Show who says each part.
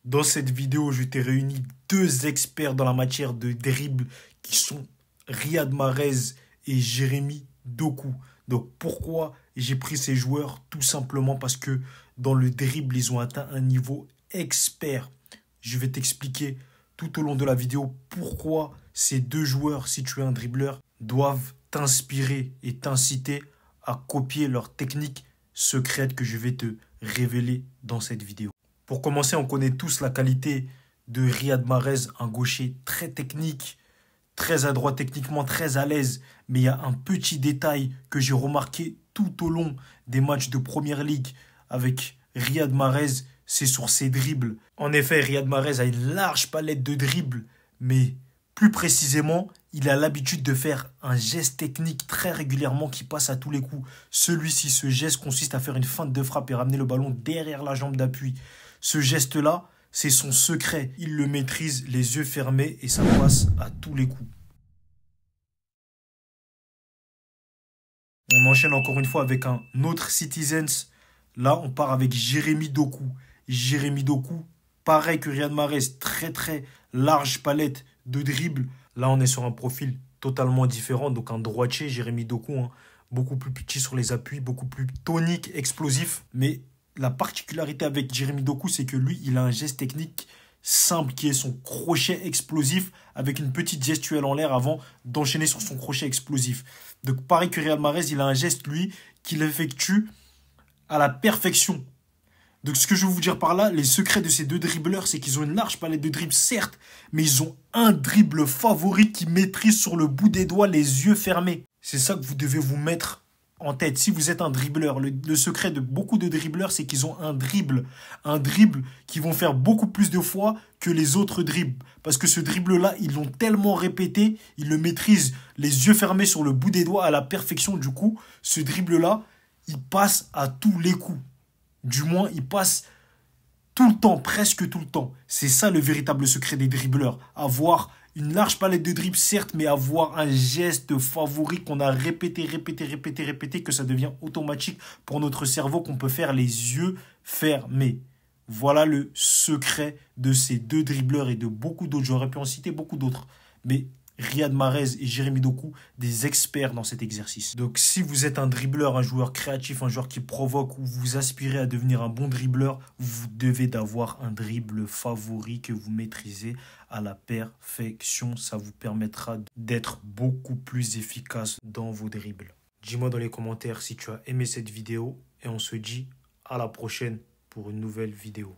Speaker 1: Dans cette vidéo, je t'ai réuni deux experts dans la matière de dribble qui sont Riyad Mahrez et Jérémy Doku. Donc pourquoi j'ai pris ces joueurs? Tout simplement parce que dans le dribble, ils ont atteint un niveau expert. Je vais t'expliquer tout au long de la vidéo pourquoi ces deux joueurs, si tu es un dribbleur, doivent t'inspirer et t'inciter à copier leur technique secrète que je vais te révéler dans cette vidéo. Pour commencer, on connaît tous la qualité de Riyad Mahrez, un gaucher très technique, très adroit techniquement, très à l'aise. Mais il y a un petit détail que j'ai remarqué tout au long des matchs de Première Ligue avec Riyad Mahrez, c'est sur ses dribbles. En effet, Riyad Mahrez a une large palette de dribbles, mais plus précisément, il a l'habitude de faire un geste technique très régulièrement qui passe à tous les coups. Celui-ci, ce geste consiste à faire une feinte de frappe et ramener le ballon derrière la jambe d'appui. Ce geste-là, c'est son secret. Il le maîtrise les yeux fermés et ça passe à tous les coups. On enchaîne encore une fois avec un autre Citizens. Là, on part avec Jérémy Doku. Jérémy Doku, pareil que Riyad Mahrez, très large palette de dribble. Là, on est sur un profil totalement différent. Donc un droitier, Jérémy Doku, beaucoup plus petit sur les appuis, beaucoup plus tonique, explosif. Mais la particularité avec Jérémy Doku, c'est que lui, il a un geste technique simple qui est son crochet explosif avec une petite gestuelle en l'air avant d'enchaîner sur son crochet explosif. Donc pareil que Riyad Mahrez, il a un geste, lui, qu'il effectue à la perfection. Donc ce que je veux vous dire par là, les secrets de ces deux dribbleurs, c'est qu'ils ont une large palette de dribbles, certes, mais ils ont un dribble favori qu'ils maîtrisent sur le bout des doigts, les yeux fermés. C'est ça que vous devez vous mettre en tête. Si vous êtes un dribbleur, le secret de beaucoup de dribbleurs, c'est qu'ils ont un dribble qu'ils vont faire beaucoup plus de fois que les autres dribbles. Parce que ce dribble-là, ils l'ont tellement répété, ils le maîtrisent les yeux fermés sur le bout des doigts à la perfection. Du coup, ce dribble-là, il passe à tous les coups. Du moins, il passe tout le temps, presque tout le temps. C'est ça le véritable secret des dribbleurs. Avoir une large palette de dribbles, certes, mais avoir un geste favori qu'on a répété, que ça devient automatique pour notre cerveau, qu'on peut faire les yeux fermés. Voilà le secret de ces deux dribbleurs et de beaucoup d'autres. J'aurais pu en citer beaucoup d'autres. Mais Riyad Mahrez et Jérémy Doku, des experts dans cet exercice. Donc si vous êtes un dribbleur, un joueur créatif, un joueur qui provoque ou vous aspirez à devenir un bon dribbleur, vous devez d'avoir un dribble favori que vous maîtrisez à la perfection. Ça vous permettra d'être beaucoup plus efficace dans vos dribbles. Dis-moi dans les commentaires si tu as aimé cette vidéo et on se dit à la prochaine pour une nouvelle vidéo.